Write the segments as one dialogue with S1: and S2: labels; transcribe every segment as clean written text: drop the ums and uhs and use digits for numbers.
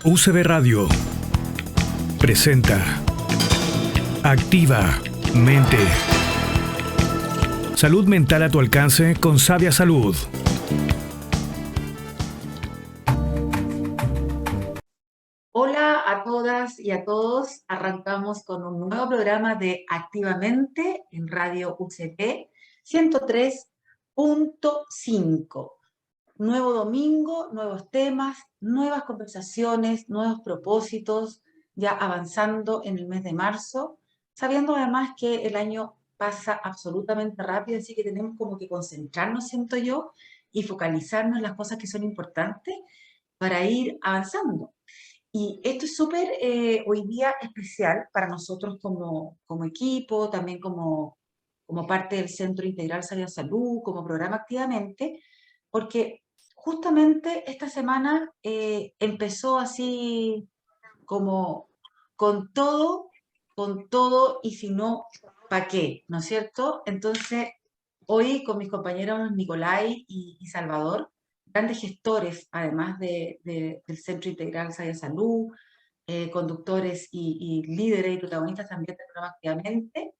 S1: UCB Radio presenta Activa Mente. Salud mental a tu alcance con Sabia Salud.
S2: Hola a todas y a todos. Arrancamos con un nuevo programa de Activamente en Radio UCP 103.5. Nuevo domingo, nuevos temas, nuevas conversaciones, nuevos propósitos, ya avanzando en el mes de marzo, sabiendo además que el año pasa absolutamente rápido, así que tenemos como que concentrarnos, siento yo, y focalizarnos en las cosas que son importantes para ir avanzando. Y esto es súper hoy día especial para nosotros como equipo, también como parte del Centro Integral Sabia Salud, como programa Activamente, porque justamente esta semana empezó así como con todo y si no, ¿para qué? ¿No es cierto? Entonces, hoy con mis compañeros Nicolai y Salvador, grandes gestores, además del Centro Integral Sabia Salud, conductores y líderes y protagonistas también del programa Activamente,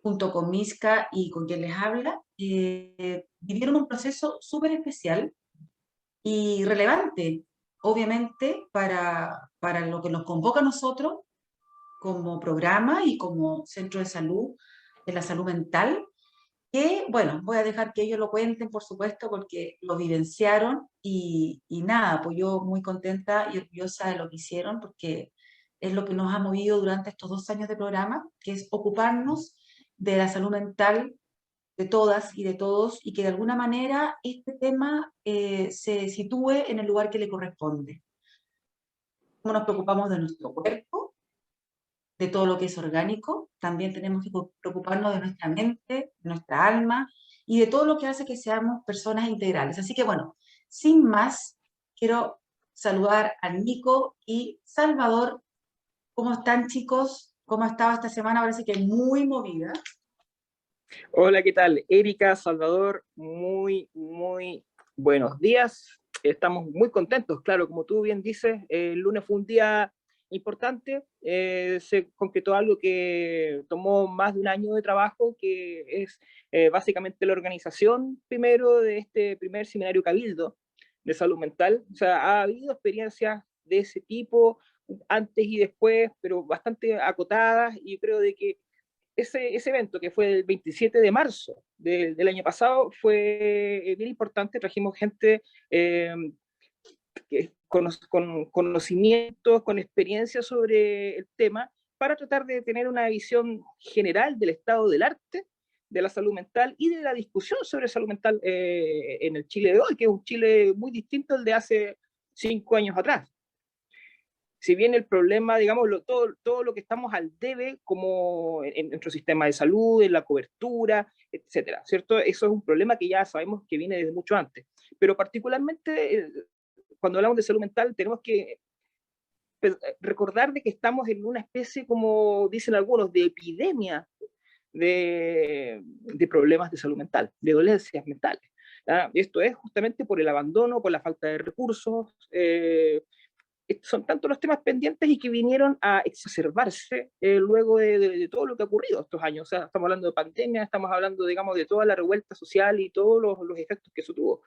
S2: junto con Misca y con quien les habla, vivieron un proceso súper especial y relevante, obviamente, para lo que nos convoca a nosotros como programa y como centro de salud, de la salud mental, que, bueno, voy a dejar que ellos lo cuenten, por supuesto, porque lo vivenciaron y nada, pues yo muy contenta y orgullosa de lo que hicieron, porque es lo que nos ha movido durante estos 2 años de programa, que es ocuparnos de la salud mental de todas y de todos, y que de alguna manera este tema se sitúe en el lugar que le corresponde. Cómo nos preocupamos de nuestro cuerpo, de todo lo que es orgánico, también tenemos que preocuparnos de nuestra mente, de nuestra alma y de todo lo que hace que seamos personas integrales. Así que bueno, sin más, quiero saludar a Nico y Salvador. ¿Cómo están, chicos? ¿Cómo ha estado esta semana? Parece que muy movida.
S3: Hola, ¿qué tal? Erika, Salvador, muy buenos días. Estamos muy contentos, claro, como tú bien dices, el lunes fue un día importante, se concretó algo que tomó más de un año de trabajo, que es básicamente la organización primero de este primer seminario Cabildo de salud mental. O sea, ha habido experiencias de ese tipo antes y después, pero bastante acotadas, y yo creo de que ese evento, que fue el 27 de marzo del año pasado, fue bien importante. Trajimos gente con conocimientos, con experiencia sobre el tema, para tratar de tener una visión general del estado del arte, de la salud mental y de la discusión sobre salud mental en el Chile de hoy, que es un Chile muy distinto al de hace 5 años atrás. Si bien el problema, digamos, todo lo que estamos al debe, como en nuestro sistema de salud, en la cobertura, etcétera, ¿cierto? Eso es un problema que ya sabemos que viene desde mucho antes. Pero particularmente, cuando hablamos de salud mental, tenemos que recordar de que estamos en una especie, como dicen algunos, de epidemia de problemas de salud mental, de dolencias mentales. Esto es justamente por el abandono, por la falta de recursos, son tantos los temas pendientes y que vinieron a exacerbarse luego de todo lo que ha ocurrido estos años. O sea, estamos hablando de pandemia, estamos hablando, digamos, de toda la revuelta social y todos los efectos que eso tuvo.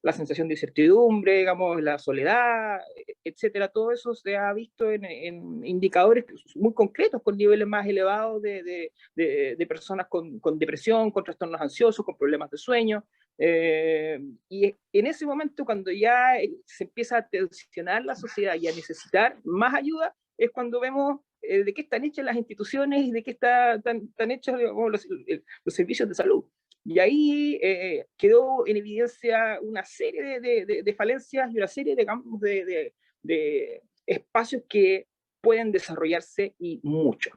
S3: La sensación de incertidumbre, digamos, la soledad, etcétera, todo eso se ha visto en indicadores muy concretos, con niveles más elevados de personas con depresión, con trastornos ansiosos, con problemas de sueño. Y en ese momento, cuando ya se empieza a tensionar la sociedad y a necesitar más ayuda, es cuando vemos de qué están hechas las instituciones y de qué están hechos, digamos, los servicios de salud. Y ahí quedó en evidencia una serie de falencias y una serie de espacios que pueden desarrollarse, y mucho.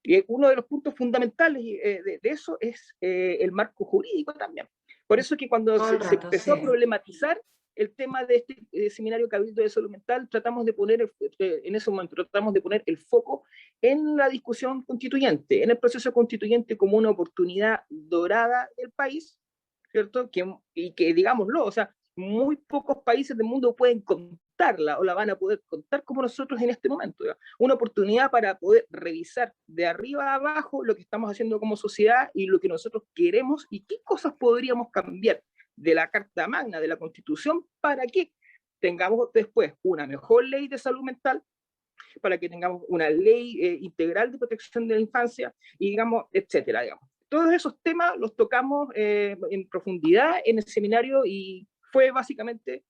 S3: Y uno de los puntos fundamentales de eso es el marco jurídico también. Por eso es que cuando se empezó a problematizar el tema de este seminario Cabildo de Salud Mental, tratamos de poner, en ese momento, tratamos de poner el foco en la discusión constituyente, en el proceso constituyente como una oportunidad dorada del país, ¿cierto? Y que, digámoslo, o sea, muy pocos países del mundo pueden contarla o la van a poder contar como nosotros en este momento. ¿Ya? Una oportunidad para poder revisar de arriba a abajo lo que estamos haciendo como sociedad y lo que nosotros queremos y qué cosas podríamos cambiar de la Carta Magna, de la Constitución, para que tengamos después una mejor ley de salud mental, para que tengamos una ley integral de protección de la infancia, y digamos, etcétera, digamos. Todos esos temas los tocamos en profundidad en el seminario y fue básicamente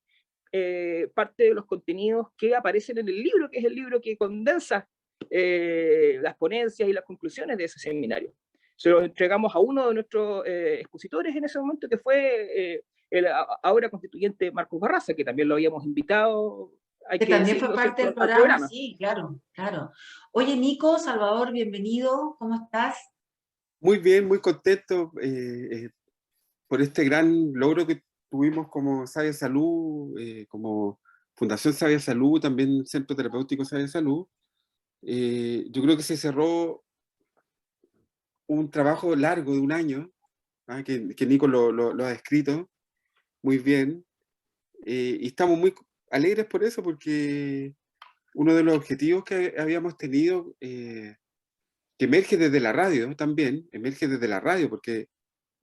S3: parte de los contenidos que aparecen en el libro, que es el libro que condensa las ponencias y las conclusiones de ese seminario. Se lo entregamos a uno de nuestros expositores en ese momento, que fue el ahora constituyente Marcos Barraza, que también lo habíamos invitado, hay
S2: Que
S3: que
S2: también
S3: decirlo,
S2: fue parte del
S3: ¿cierto?, al
S2: programa,
S3: programa.
S2: sí, claro, claro. Oye, Nico, Salvador, bienvenido, ¿cómo estás?
S4: Muy bien, muy contento por este gran logro que tuvimos como Sabia Salud, como Fundación Sabia Salud, también Centro Terapéutico Sabia Salud. Yo creo que se cerró un trabajo largo de un año, que Nico lo ha descrito muy bien, y estamos muy alegres por eso, porque uno de los objetivos que habíamos tenido, que emerge desde la radio también, emerge desde la radio, porque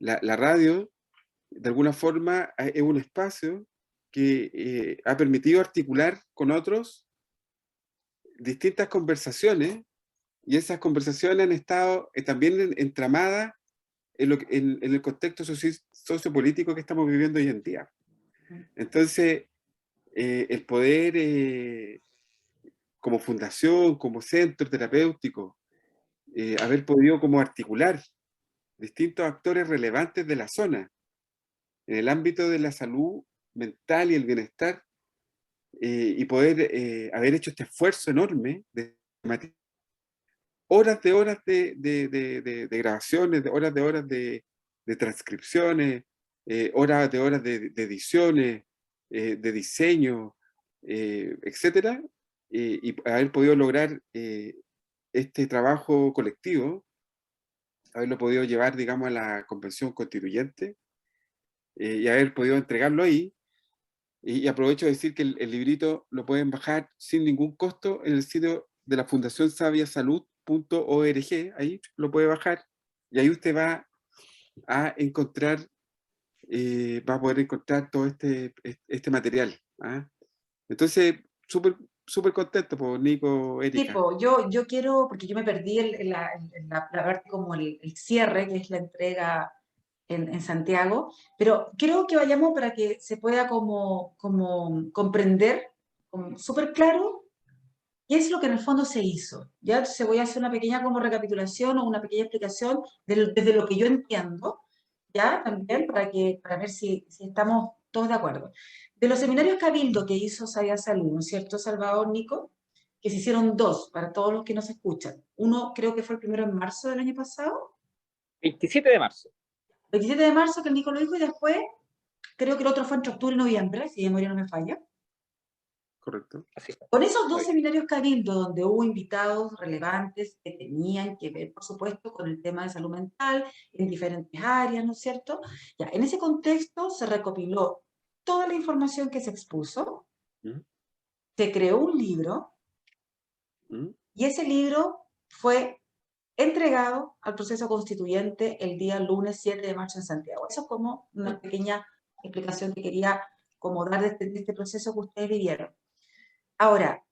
S4: la radio, de alguna forma, es un espacio que ha permitido articular con otros distintas conversaciones, y esas conversaciones han estado también entramadas en el contexto sociopolítico que estamos viviendo hoy en día. Entonces, el poder, como fundación, como centro terapéutico, haber podido como articular distintos actores relevantes de la zona en el ámbito de la salud mental y el bienestar, y poder haber hecho este esfuerzo enorme de horas de grabaciones, horas de transcripciones, horas de ediciones, de diseño, etcétera, y haber podido lograr este trabajo colectivo, haberlo podido llevar, digamos, a la Convención Constituyente, y haber podido entregarlo ahí. Y aprovecho de decir que el librito lo pueden bajar sin ningún costo en el sitio de la Fundación sabiasalud.org, ahí lo puede bajar, y ahí usted va a encontrar, va a poder encontrar todo este material. Entonces, súper contento por Nico, Erika.
S2: Tipo, yo quiero, porque yo me perdí la parte como el cierre, que es la entrega en Santiago, pero quiero que vayamos para que se pueda como comprender súper claro qué es lo que en el fondo se hizo. Ya entonces voy a hacer una pequeña como recapitulación o una pequeña explicación desde lo que yo entiendo, ya también para ver si estamos todos de acuerdo. De los seminarios Cabildo que hizo Sabia Salud, ¿no es cierto, Salvador, Nico? Que se hicieron dos para todos los que nos escuchan. Uno creo que fue el primero en marzo del año pasado.
S3: 27 de marzo.
S2: 27 de marzo que el Nico lo dijo, y después creo que el otro fue entre octubre y noviembre, si mi memoria no me falla.
S4: Correcto.
S3: Así es.
S2: Con esos dos seminarios Cabildo, donde hubo invitados relevantes que tenían que ver, por supuesto, con el tema de salud mental en diferentes áreas, ¿no es cierto? Ya, en ese contexto se recopiló toda la información que se expuso, se creó un libro, y ese libro fue entregado al proceso constituyente el día lunes 7 de marzo en Santiago. Eso es como una pequeña explicación que quería como dar de este proceso que ustedes vivieron. Ahora,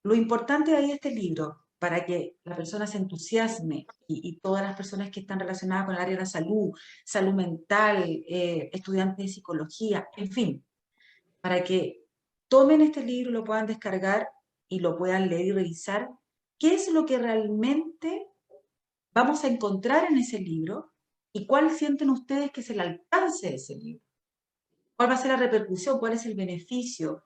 S2: lo importante de ahí de este libro, para que la persona se entusiasme y todas las personas que están relacionadas con el área de la salud, salud mental, estudiantes de psicología, en fin, para que tomen este libro, lo puedan descargar y lo puedan leer y revisar, qué es lo que realmente vamos a encontrar en ese libro y cuál sienten ustedes que es el alcance de ese libro. ¿Cuál va a ser la repercusión? ¿Cuál es el beneficio?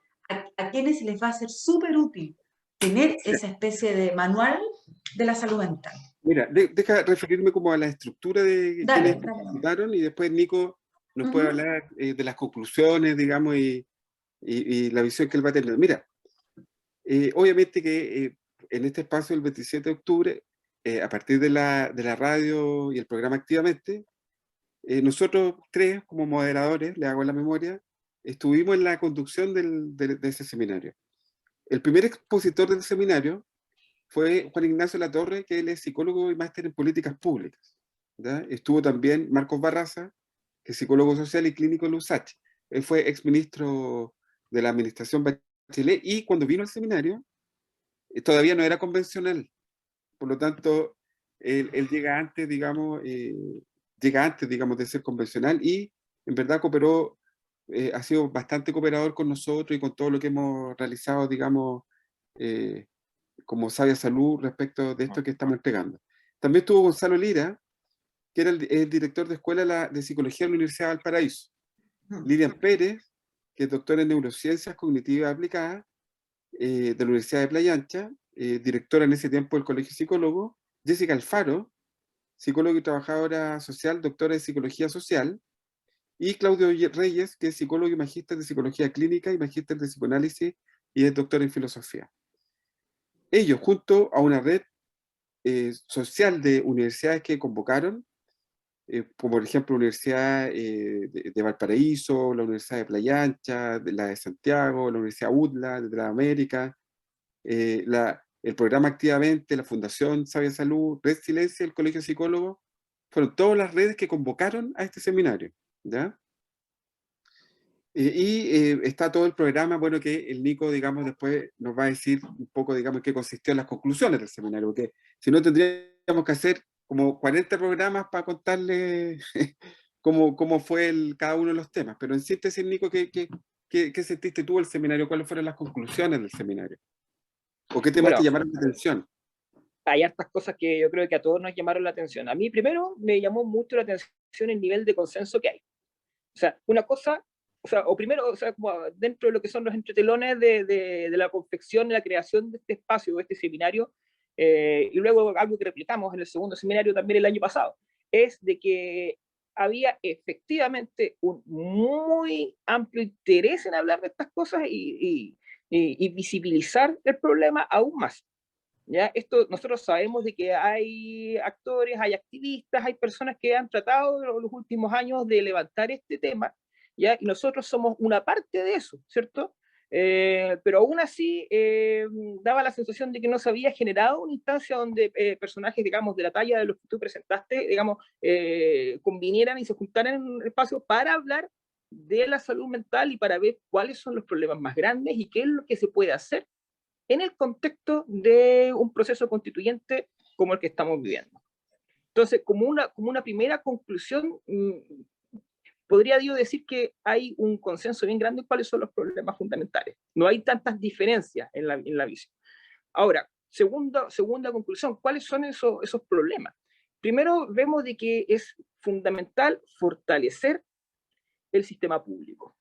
S2: ¿A quiénes les va a ser súper útil tener esa especie de manual de la salud mental?
S4: Mira, deja referirme como a la estructura de
S2: Dale,
S4: quienes participaron, y después Nico nos puede hablar de las conclusiones, digamos, y la visión que él va a tener. Mira, obviamente que en este espacio, el 27 de octubre, a partir de la radio y el programa Activamente, nosotros tres, como moderadores, le hago la memoria, estuvimos en la conducción de ese seminario. El primer expositor del seminario fue Juan Ignacio Latorre, que él es psicólogo y máster en políticas públicas, ¿ya? Estuvo también Marcos Barraza, que es psicólogo social y clínico en USACH. Él fue exministro de la administración Bachelet, y cuando vino al seminario, todavía no era convencional. Por lo tanto, él llega antes, digamos, de ser convencional, y en verdad cooperó, ha sido bastante cooperador con nosotros y con todo lo que hemos realizado, digamos, como Sabia Salud respecto de esto que estamos entregando. También estuvo Gonzalo Lira, que era el director de Escuela de Psicología de la Universidad de Valparaíso. Lilian Pérez, que es doctora en Neurociencias Cognitivas Aplicadas de la Universidad de Playa Ancha, directora en ese tiempo del Colegio Psicólogo. Jessica Alfaro, psicóloga y trabajadora social, doctora en Psicología Social. Y Claudio Reyes, que es psicólogo y magíster de Psicología Clínica y magíster de Psicoanálisis y es doctor en Filosofía. Ellos, junto a una red social de universidades que convocaron, como por ejemplo la Universidad de Valparaíso, la Universidad de Playa Ancha, la de Santiago, la Universidad UDLA, de la América, el programa Activamente, la Fundación Sabia Salud, Red Silencia, el Colegio Psicólogo, fueron todas las redes que convocaron a este seminario, ¿ya? Está todo el programa, bueno, que el Nico, digamos, después nos va a decir un poco, digamos, en qué consistió en las conclusiones del seminario, porque si no tendríamos que hacer como 40 programas para contarles cómo fue cada uno de los temas. Pero en síntesis, Nico, ¿qué sentiste tú del seminario? ¿Cuáles fueron las conclusiones del seminario? ¿O qué temas te llamaron la atención?
S3: Hay hartas cosas que yo creo que a todos nos llamaron la atención. A mí primero me llamó mucho la atención el nivel de consenso que hay. O sea, una cosa, primero, como dentro de lo que son los entretelones de la confección y la creación de este espacio, de este seminario, y luego algo que replicamos en el segundo seminario también el año pasado, es de que había efectivamente un muy amplio interés en hablar de estas cosas y visibilizar el problema aún más. ¿Ya? Esto, nosotros sabemos de que hay actores, hay activistas, hay personas que han tratado en los últimos años de levantar este tema, ¿ya? Y nosotros somos una parte de eso, ¿cierto? Pero aún así daba la sensación de que no se había generado una instancia donde personajes, digamos, de la talla de los que tú presentaste, digamos, convinieran y se juntaran en un espacio para hablar de la salud mental y para ver cuáles son los problemas más grandes y qué es lo que se puede hacer en el contexto de un proceso constituyente como el que estamos viviendo. Entonces, como una primera conclusión, podría yo decir que hay un consenso bien grande en cuáles son los problemas fundamentales. No hay tantas diferencias en la visión. Ahora, segunda conclusión, ¿cuáles son esos problemas? Primero, vemos de que es fundamental fortalecer el sistema público.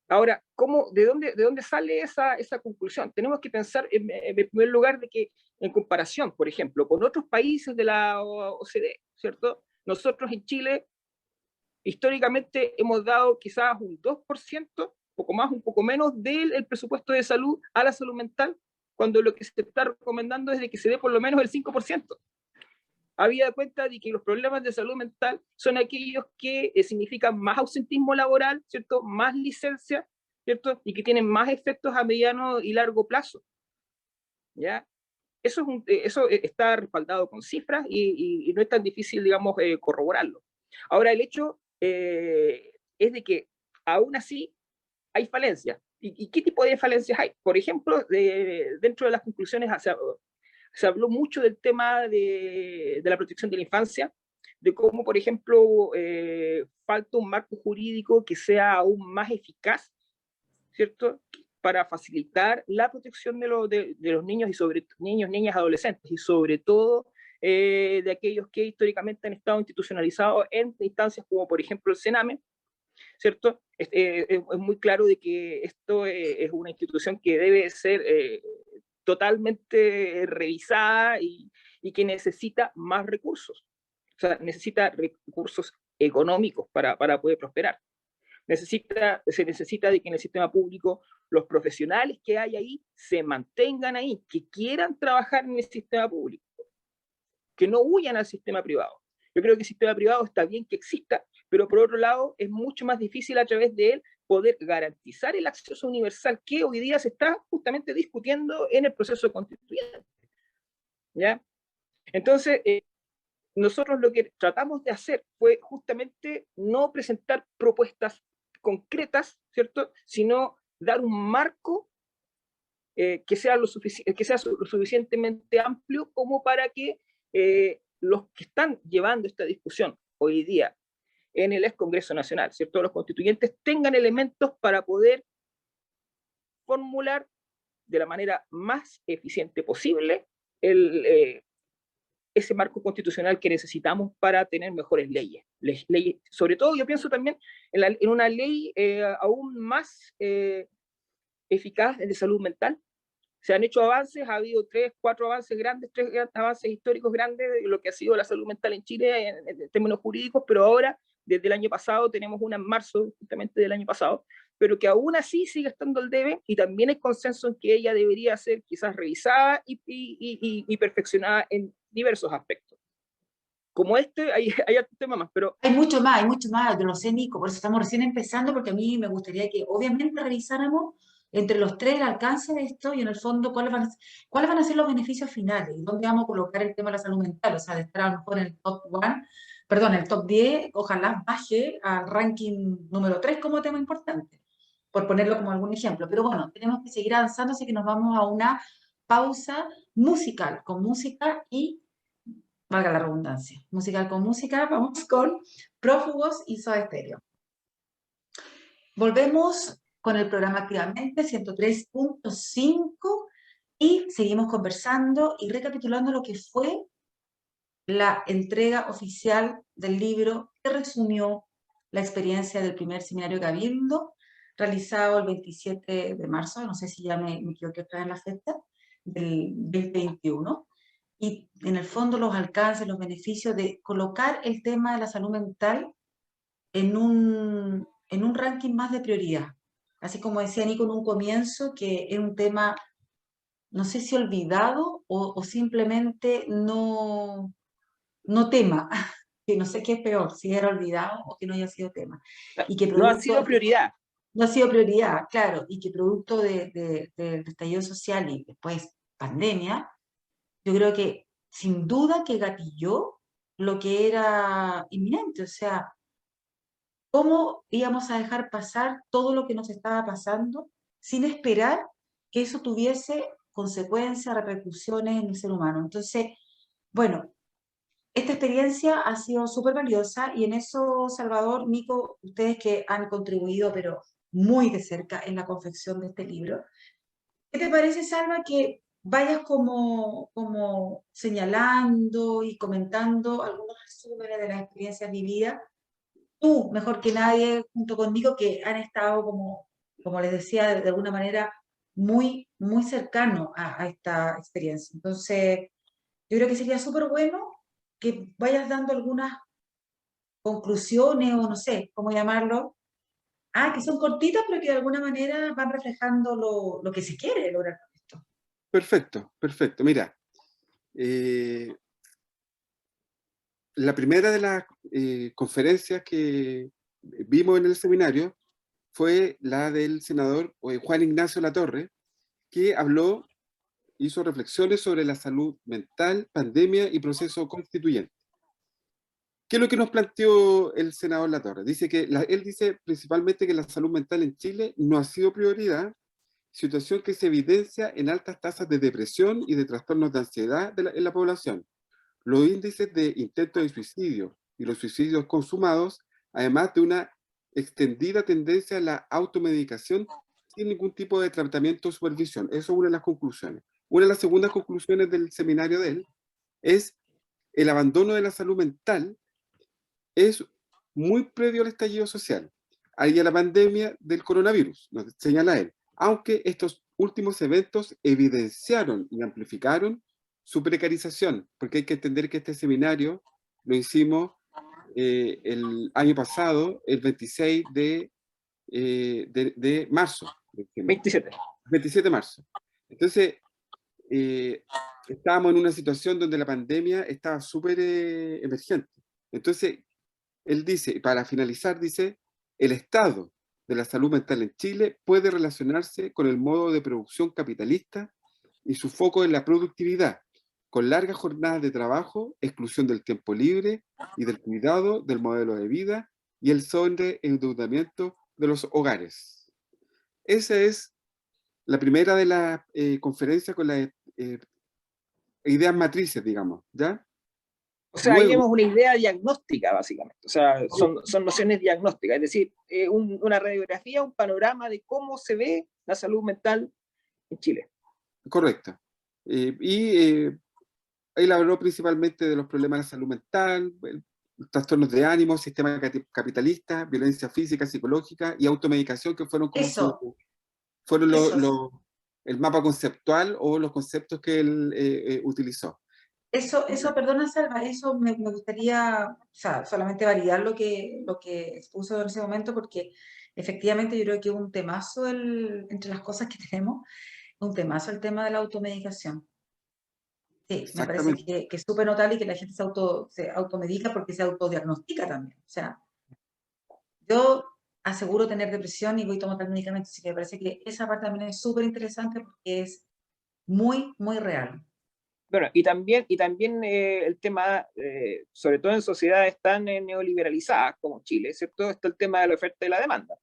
S3: Ahora, ¿de dónde sale esa conclusión? Tenemos que pensar, en primer lugar, de que en comparación, por ejemplo, con otros países de la OCDE, ¿cierto? Nosotros en Chile, históricamente, hemos dado quizás un 2%, poco más, un poco menos, del presupuesto de salud a la salud mental, cuando lo que se está recomendando es de que se dé por lo menos el 5%. Había cuenta de que los problemas de salud mental son aquellos que significan más ausentismo laboral, ¿cierto? Más licencia, ¿cierto? Y que tienen más efectos a mediano y largo plazo, ¿ya? Eso está respaldado con cifras y no es tan difícil, digamos, corroborarlo. Ahora, el hecho es de que aún así hay falencias. ¿Y qué tipo de falencias hay? Por ejemplo, dentro de las conclusiones se habló mucho del tema de la protección de la infancia, de cómo, por ejemplo, falta un marco jurídico que sea aún más eficaz, ¿cierto?, para facilitar la protección de los niños y sobre niños, niñas, adolescentes, y sobre todo de aquellos que históricamente han estado institucionalizados en instancias como, por ejemplo, el CENAME, ¿cierto? Es muy claro de que esto es una institución que debe ser totalmente revisada y que necesita más recursos. O sea, necesita recursos económicos para poder prosperar. Se necesita de que en el sistema público los profesionales que hay ahí se mantengan ahí, que quieran trabajar en el sistema público, que no huyan al sistema privado. Yo creo que el sistema privado está bien que exista, pero por otro lado es mucho más difícil a través de él poder garantizar el acceso universal que hoy día se está justamente discutiendo en el proceso constituyente. ¿Ya? Entonces, nosotros lo que tratamos de hacer fue justamente no presentar propuestas concretas, ¿cierto?, sino dar un marco que sea lo suficientemente amplio como para que los que están llevando esta discusión hoy día en el ex Congreso Nacional, ¿cierto?, los constituyentes tengan elementos para poder formular de la manera más eficiente posible ese marco constitucional que necesitamos para tener mejores leyes. Sobre todo yo pienso también en una ley aún más eficaz de salud mental. Se han hecho avances, ha habido 3 avances históricos grandes de lo que ha sido la salud mental en Chile en términos jurídicos, pero ahora, desde el año pasado, tenemos una en marzo, justamente del año pasado, pero que aún así sigue estando al debe, y también hay consenso en que ella debería ser quizás revisada y perfeccionada en diversos aspectos. Como hay otro tema más, pero...
S2: Hay mucho más, yo lo sé, Nico, por eso estamos recién empezando, porque a mí me gustaría que obviamente revisáramos entre los 3 el alcance de esto y en el fondo cuáles van a ser los beneficios finales y dónde vamos a colocar el tema de la salud mental, o sea, de estar a lo mejor en el el top 10, ojalá baje al ranking número 3 como tema importante, por ponerlo como algún ejemplo. Pero bueno, tenemos que seguir avanzando, así que nos vamos a una pausa musical, con música y, valga la redundancia, musical con música, vamos con Prófugos y Soda Stereo. Volvemos con el programa Activamente 103.5 y seguimos conversando y recapitulando lo que fue la entrega oficial del libro que resumió la experiencia del primer seminario Cabildo, realizado el 27 de marzo, no sé si ya me equivoqué otra vez en la fecha, del 2021, y en el fondo los alcances, los beneficios de colocar el tema de la salud mental en un ranking más de prioridad. Así como decía Nico en un comienzo, que es un tema, no sé si olvidado o simplemente no tema, que no sé qué es peor, si era olvidado o que no haya sido tema. Y que
S3: no ha sido prioridad.
S2: No ha sido prioridad, claro, y que producto del estallido social y después pandemia, yo creo que sin duda que gatilló lo que era inminente, o sea, ¿cómo íbamos a dejar pasar todo lo que nos estaba pasando sin esperar que eso tuviese consecuencias, repercusiones en el ser humano? Entonces, bueno, esta experiencia ha sido súper valiosa y en eso, Salvador, Nico, ustedes que han contribuido, pero muy de cerca en la confección de este libro, ¿qué te parece, Salva, que vayas como señalando y comentando algunos resúmenes de las experiencias vividas? Tú, mejor que nadie, junto conmigo, que han estado, como les decía, de alguna manera muy, muy cercano a esta experiencia. Entonces, yo creo que sería súper bueno que vayas dando algunas conclusiones o no sé cómo llamarlo. Que son cortitas, pero que de alguna manera van reflejando lo que se quiere lograr con esto.
S4: Perfecto, perfecto. Mira, la primera de las conferencias que vimos en el seminario fue la del senador Juan Ignacio Latorre, que hizo reflexiones sobre la salud mental, pandemia y proceso constituyente. ¿Qué es lo que nos planteó el senador Latorre? Él dice principalmente que la salud mental en Chile no ha sido prioridad, situación que se evidencia en altas tasas de depresión y de trastornos de ansiedad en la población. Los índices de intentos de suicidio y los suicidios consumados, además de una extendida tendencia a la automedicación sin ningún tipo de tratamiento o supervisión. Eso es una de las conclusiones. Una de las segundas conclusiones del seminario de él es el abandono de la salud mental es muy previo al estallido social, y a la pandemia del coronavirus, nos señala él, aunque estos últimos eventos evidenciaron y amplificaron su precarización, porque hay que entender que este seminario lo hicimos el año pasado, el 26 de marzo.
S3: 27
S4: de marzo. Entonces, estábamos en una situación donde la pandemia estaba súper emergente. Entonces, Él dice, para finalizar, dice, el estado de la salud mental en Chile puede relacionarse con el modo de producción capitalista y su foco en la productividad, con largas jornadas de trabajo, exclusión del tiempo libre y del cuidado del modelo de vida y el sobreendeudamiento de los hogares. Esa es la primera de las conferencias con las ideas matrices, digamos, ¿ya?
S3: O sea, ahí
S4: Luego,
S3: vemos una idea diagnóstica, básicamente. O sea, son nociones diagnósticas, es decir, una radiografía, un panorama de cómo se ve la salud mental en Chile.
S4: correcto. Él habló principalmente de los problemas de la salud mental, trastornos de ánimo, sistema capitalista, violencia física, psicológica y automedicación, que fueron como
S2: Eso,
S4: el mapa conceptual o los conceptos que él utilizó.
S2: eso, perdona Salva, eso me gustaría, o sea, solamente validar lo que expuso en ese momento, porque efectivamente yo creo que es un temazo entre las cosas que tenemos, un temazo el tema de la automedicación. Sí, me parece
S4: Exactamente,
S2: que es súper notable y que la gente se automedica porque se autodiagnostica también. O sea, yo aseguro tener depresión y voy a tomar medicamentos, así que me parece que esa parte también es súper interesante porque es muy, muy real.
S3: Bueno, y también el tema, sobre todo en sociedades tan neoliberalizadas como Chile, ¿cierto? Está el tema de la oferta y la demanda.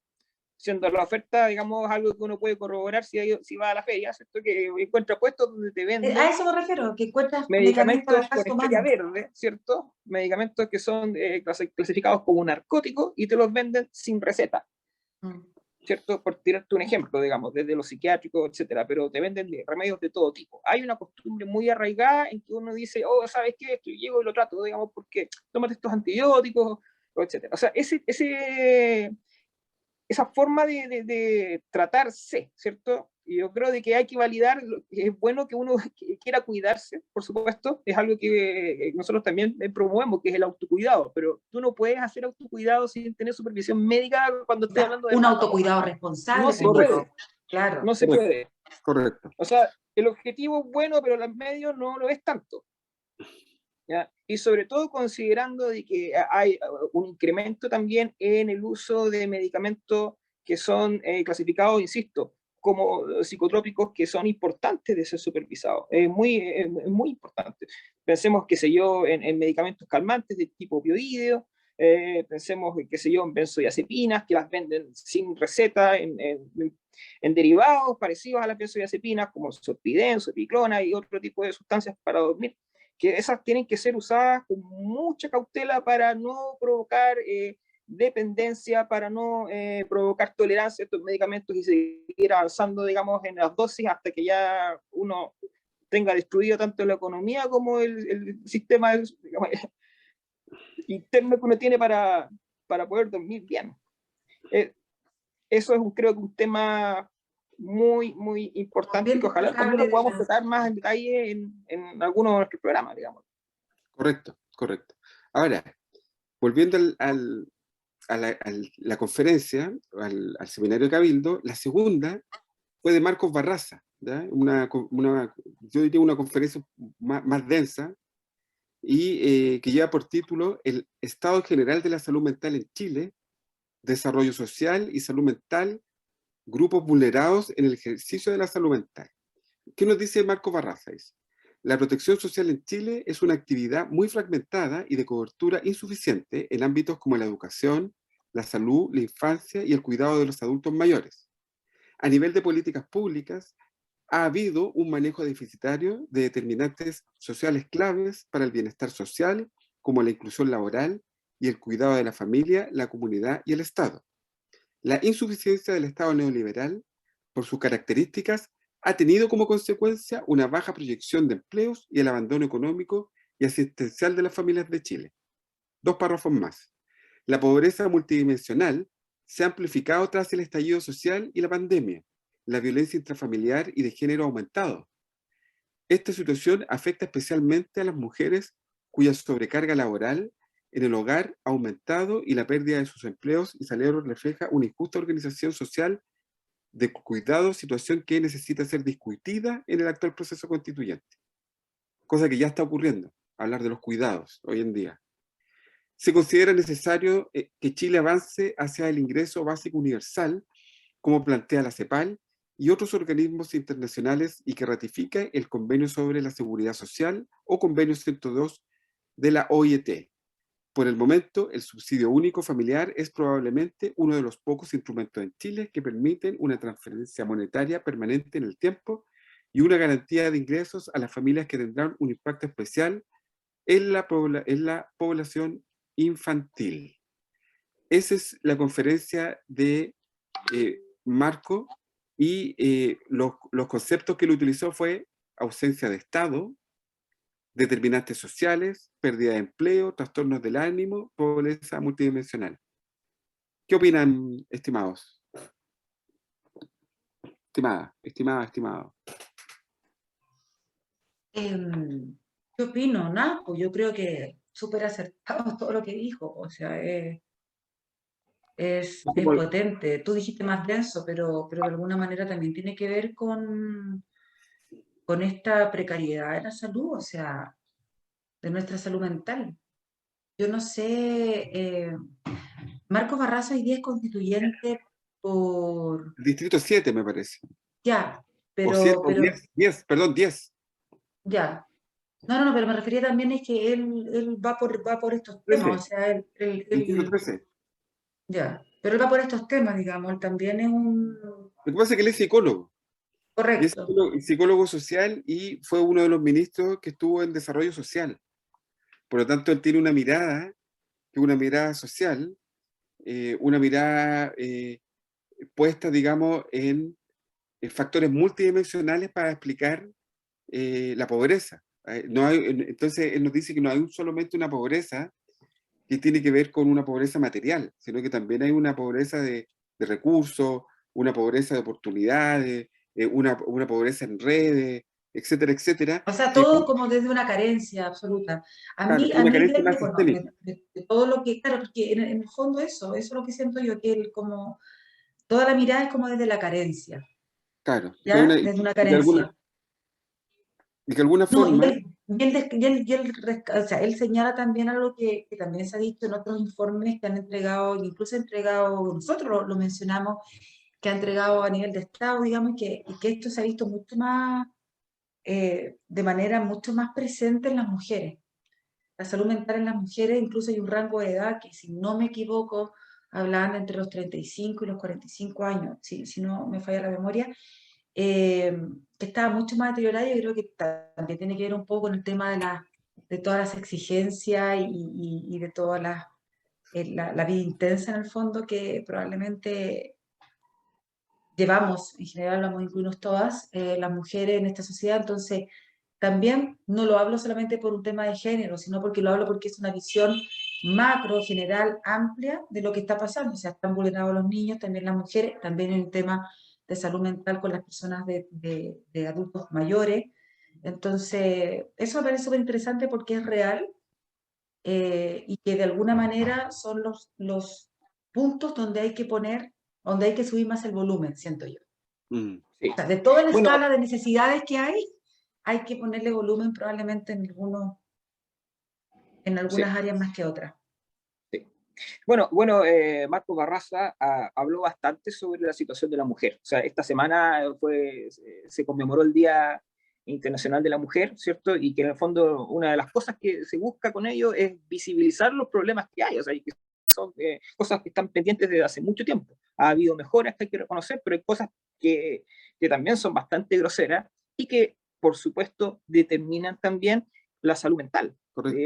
S3: Siendo la oferta, digamos, algo que uno puede corroborar si va a la feria, ¿cierto? Que encuentra puestos donde te venden
S2: A eso me refiero, que encuentras medicamentos al
S3: medicamentos con
S2: alcance
S3: estrella
S2: humano.
S3: verde, ¿cierto? Medicamentos que son clasificados como narcóticos y te los venden sin receta,
S2: Mm.
S3: ¿cierto? Por tirarte un ejemplo, digamos, desde los psiquiátricos, etcétera, pero te venden remedios de todo tipo. Hay una costumbre muy arraigada en que uno dice, oh, ¿sabes qué? Esto llego y lo trato, digamos, porque tómate estos antibióticos, etcétera. O sea, esa forma de tratarse, ¿cierto? Y yo creo de que hay que validar, es bueno que uno quiera cuidarse, por supuesto, es algo que nosotros también promovemos, que es el autocuidado, pero tú no puedes hacer autocuidado sin tener supervisión médica cuando
S2: O
S3: estoy
S2: sea,
S3: hablando de
S2: un
S3: más.
S2: autocuidado
S3: No
S2: responsable,
S3: se
S4: correcto,
S3: puede,
S2: ético. Claro.
S3: no se
S4: correcto,
S3: puede.
S4: correcto.
S3: O sea, el objetivo es bueno, pero el medio no lo es tanto. ¿Ya? Y sobre todo considerando de que hay un incremento también en el uso de medicamentos que son clasificados, insisto, como psicotrópicos que son importantes de ser supervisados. Es muy importante. Pensemos, qué sé yo, en medicamentos calmantes de tipo opioideo, pensemos, qué sé yo, en benzodiazepinas que las venden sin receta, en derivados parecidos a las benzodiazepinas, como Zolpidem, Zopiclona y otro tipo de sustancias para dormir, que esas tienen que ser usadas con mucha cautela para no provocar dependencia, para no provocar tolerancia a estos medicamentos y seguir avanzando, digamos, en las dosis hasta que ya uno tenga destruido tanto la economía como el sistema, digamos, interno que uno tiene para poder dormir bien. Eso es, creo que, un tema muy, muy importante
S2: Bien
S3: que ojalá también lo
S2: destacable.
S3: podamos tratar más en detalle en algunos de nuestros programas, digamos.
S4: Correcto, correcto. Ahora, volviendo a la conferencia, al seminario de Cabildo, la segunda fue de Marcos Barraza, ¿ya? Yo diría una conferencia más densa y que lleva por título El Estado General de la Salud Mental en Chile, Desarrollo Social y Salud Mental, Grupos Vulnerados en el Ejercicio de la Salud Mental. ¿Qué nos dice Marcos Barraza? La protección social en Chile es una actividad muy fragmentada y de cobertura insuficiente en ámbitos como la educación, la salud, la infancia y el cuidado de los adultos mayores. A nivel de políticas públicas, ha habido un manejo deficitario de determinantes sociales claves para el bienestar social, como la inclusión laboral y el cuidado de la familia, la comunidad y el Estado. La insuficiencia del Estado neoliberal, por sus características, ha tenido como consecuencia una baja proyección de empleos y el abandono económico y asistencial de las familias de Chile. 2 párrafos más. La pobreza multidimensional se ha amplificado tras el estallido social y la pandemia. La violencia intrafamiliar y de género ha aumentado. Esta situación afecta especialmente a las mujeres cuya sobrecarga laboral en el hogar ha aumentado y la pérdida de sus empleos y salarios refleja una injusta organización social de cuidado, situación que necesita ser discutida en el actual proceso constituyente. Cosa que ya está ocurriendo, hablar de los cuidados hoy en día. se considera necesario que Chile avance hacia el ingreso básico universal, como plantea la CEPAL y otros organismos internacionales, y que ratifique el Convenio sobre la Seguridad Social o Convenio 102 de la OIT. Por el momento, el subsidio único familiar es probablemente uno de los pocos instrumentos en Chile que permiten una transferencia monetaria permanente en el tiempo y una garantía de ingresos a las familias que tendrán un impacto especial en la población infantil. Esa es la conferencia de Marco, y los conceptos que él utilizó fue ausencia de Estado, determinantes sociales, pérdida de empleo, trastornos del ánimo, pobreza multidimensional. ¿Qué opinan, estimados? Estimado.
S2: ¿Qué opino? Nada, pues yo creo que súper acertado todo lo que dijo, o sea, es potente. Tú dijiste más denso, pero de alguna manera también tiene que ver con esta precariedad de la salud, o sea, de nuestra salud mental. Yo no sé, Marcos Barraza hoy día es constituyente por...
S4: El distrito 7, me parece.
S2: Ya,
S4: O 7,
S2: pero
S4: 10, perdón, 10.
S2: ya. No, pero me refería también es que él va por estos
S4: 13.
S2: temas, o sea,
S4: Distrito 13.
S2: ya, pero él va por estos temas, digamos, él también es un...
S4: Lo que pasa es que él es psicólogo. Y es
S2: Correcto.
S4: psicólogo social, y fue uno de los ministros que estuvo en desarrollo social. Por lo tanto, él tiene una mirada, que es una mirada social, una mirada puesta, digamos, en factores multidimensionales para explicar la pobreza. Entonces, él nos dice que no hay solamente una pobreza que tiene que ver con una pobreza material, sino que también hay una pobreza de recursos, una pobreza de oportunidades, una pobreza en redes, etcétera, etcétera.
S2: O sea,
S4: Que,
S2: todo como desde una carencia absoluta.
S4: claro,
S2: A
S4: una
S2: mí
S4: carencia más
S2: bueno,
S4: sistémica.
S2: de todo lo que, claro, porque en el fondo eso es lo que siento yo, que él como, toda la mirada es como desde la carencia,
S4: Claro,
S2: ¿ya? Desde una carencia.
S4: de alguna
S2: No,
S4: forma,
S2: o sea, él señala también algo que también se ha dicho en otros informes que han entregado, incluso entregado, nosotros lo mencionamos, que ha entregado a nivel de Estado, digamos, y que esto se ha visto mucho más, de manera mucho más presente en las mujeres. La salud mental en las mujeres, incluso hay un rango de edad que, si no me equivoco, hablaban entre los 35 y los 45 años, si no me falla la memoria, que estaba mucho más deteriorada. Yo creo que también tiene que ver un poco con el tema de todas las exigencias y de toda la vida intensa en el fondo que probablemente llevamos, en general vamos a incluirnos todas, las mujeres en esta sociedad. Entonces, también no lo hablo solamente por un tema de género, sino porque lo hablo porque es una visión macro, general, amplia de lo que está pasando. O sea, están vulnerados los niños, también las mujeres, también en el tema de salud mental con las personas de adultos mayores. Entonces, eso me parece súper interesante porque es real, y que de alguna manera son los puntos donde hay que poner, donde hay que subir más el volumen, siento yo.
S3: Sí.
S2: O sea, de toda la
S3: Bueno,
S2: escala de necesidades que hay que ponerle volumen probablemente en
S3: sí,
S2: algunas áreas más que otras.
S3: sí. Bueno, Marco Barraza habló bastante sobre la situación de la mujer. O sea, esta semana se conmemoró el Día Internacional de la Mujer, ¿cierto? Y que en el fondo una de las cosas que se busca con ello es visibilizar los problemas que hay, o sea, y que son cosas que están pendientes desde hace mucho tiempo. Ha habido mejoras que hay que reconocer, pero hay cosas que también son bastante groseras y que, por supuesto, determinan también la salud mental.
S4: correcto.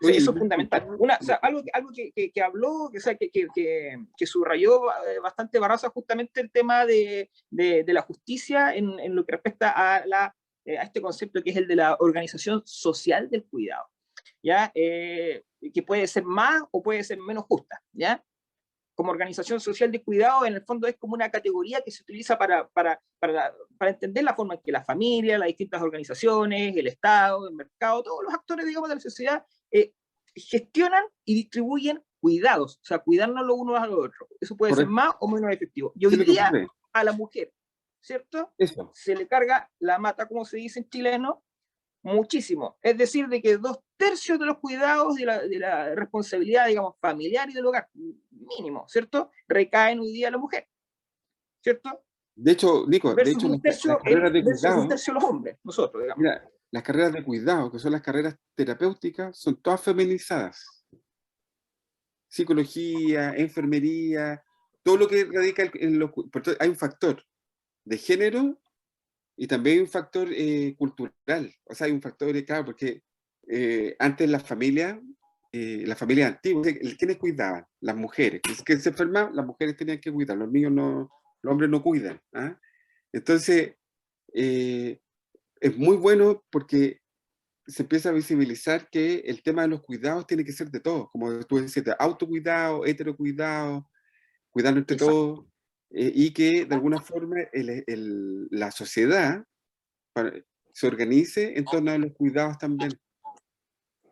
S3: Oye, eso es fundamental. O sea, algo que habló, o sea, que subrayó bastante Barraza, justamente el tema de la justicia en lo que respecta a este concepto que es el de la organización social del cuidado, ¿ya? Que puede ser más o puede ser menos justa, ¿ya? Como organización social de cuidado, en el fondo es como una categoría que se utiliza para entender la forma en que la familia, las distintas organizaciones, el Estado, el mercado, todos los actores, digamos, de la sociedad gestionan y distribuyen cuidados, o sea, cuidarnos los unos a los otros. Eso puede ser más o menos efectivo. Y hoy día a la mujer, ¿cierto?
S4: Eso.
S3: Se le carga la mata, como se dice en chileno, muchísimo. Es decir, de que 2/3 de los cuidados de la responsabilidad, digamos, familiar y del hogar, mínimo, ¿cierto?, recaen hoy día en la mujer, ¿cierto?
S4: De hecho, Nico, de
S3: Versus
S4: hecho,
S3: un tercio,
S4: las carreras de
S3: versus un
S4: cuidado,
S3: tercio los hombres, nosotros, digamos.
S4: mira, las carreras de cuidado, que son las carreras terapéuticas, son todas feminizadas. Psicología, enfermería, todo lo que radica en los... Hay un factor de género y también hay un factor cultural. O sea, hay un factor, claro, porque antes la familia antigua, ¿quiénes cuidaban? Las mujeres. Es que se enfermaban, las mujeres tenían que cuidar, los niños no, los hombres no cuidan. ¿Ah? Entonces, es muy bueno porque se empieza a visibilizar que el tema de los cuidados tiene que ser de todos, como tú decías, de autocuidado, heterocuidado, cuidando entre todos, y que de alguna forma la sociedad se organice en torno a los cuidados también.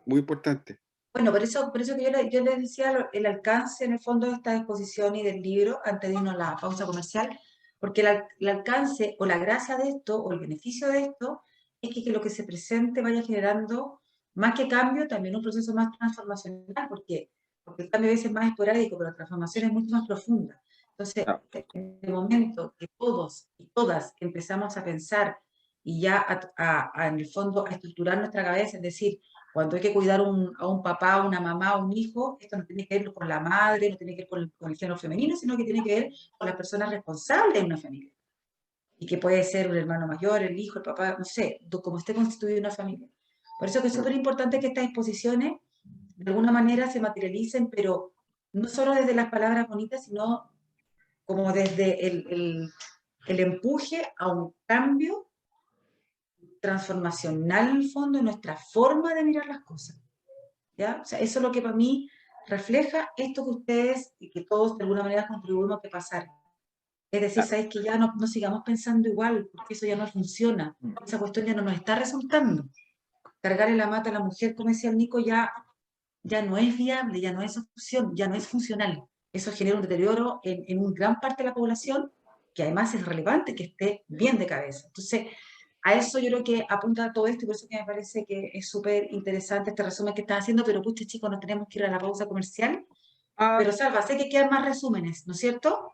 S4: Muy importante.
S2: Bueno, por eso que yo les decía el alcance en el fondo de esta exposición y del libro, antes de irnos a la pausa comercial, porque el alcance o la gracia de esto, o el beneficio de esto, es que lo que se presente vaya generando, más que cambio, también un proceso más transformacional, porque el cambio a veces es más esporádico, pero la transformación es mucho más profunda. Entonces, en el momento que todos y todas empezamos a pensar y ya en el fondo a estructurar nuestra cabeza, es decir, cuando hay que cuidar a un papá, a una mamá, a un hijo, esto no tiene que ver con la madre, no tiene que ver con el género femenino, sino que tiene que ver con las personas responsables de una familia. Y que puede ser un hermano mayor, el hijo, el papá, no sé, como esté constituida una familia. Por eso que es súper importante que estas exposiciones de alguna manera se materialicen, pero no solo desde las palabras bonitas, sino como desde el empuje a un cambio transformacional en el fondo en nuestra forma de mirar las cosas. ¿Ya? O sea, eso es lo que para mí refleja esto que ustedes y que todos de alguna manera contribuimos a que pasar. Es decir, sabes que ya no sigamos pensando igual, porque eso ya no funciona, esa cuestión ya no nos está resultando. Cargarle la mata a la mujer, como decía el Nico, ya no es viable, ya no es opción, ya no es funcional. Eso genera un deterioro en una gran parte de la población, que además es relevante que esté bien de cabeza. Entonces, a eso yo creo que apunta todo esto y por eso que me parece que es súper interesante este resumen que están haciendo, pero pucha chicos, nos tenemos que ir a la pausa comercial. Pero Salva, sé que quedan más resúmenes, ¿no es cierto?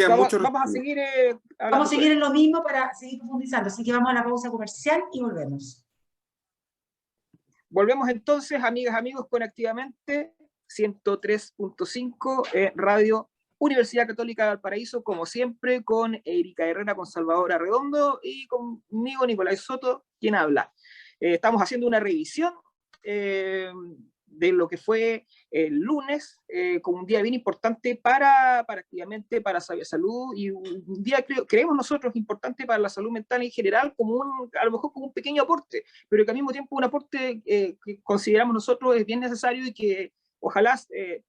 S3: Vamos a seguir hablando.
S2: Vamos a seguir en lo mismo para seguir profundizando, así que vamos a la pausa comercial y volvemos.
S3: Volvemos entonces, amigas, amigos, con Activamente 103.5 Radio Universidad Católica de Valparaíso, como siempre, con Erika Herrera, con Salvador Arredondo y conmigo, Nicolás Soto, quien habla. Estamos haciendo una revisión de lo que fue el lunes, como un día bien importante para Activamente, para Sabia Salud, y un día creemos nosotros importante para la salud mental en general, como a lo mejor como un pequeño aporte, pero que al mismo tiempo un aporte que consideramos nosotros es bien necesario y que ojalá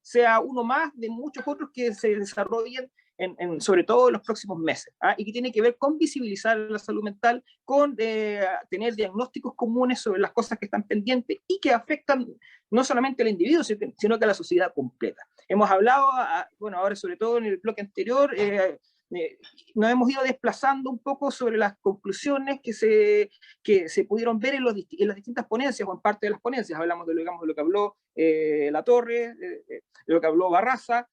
S3: sea uno más de muchos otros que se desarrollen sobre todo en los próximos meses, y que tiene que ver con visibilizar la salud mental, con tener diagnósticos comunes sobre las cosas que están pendientes y que afectan no solamente al individuo, sino que a la sociedad completa. Hemos hablado, bueno, ahora sobre todo en el bloque anterior, nos hemos ido desplazando un poco sobre las conclusiones que se pudieron ver en las distintas ponencias o en parte de las ponencias. Hablamos de lo que habló La Torre, de lo que habló Barraza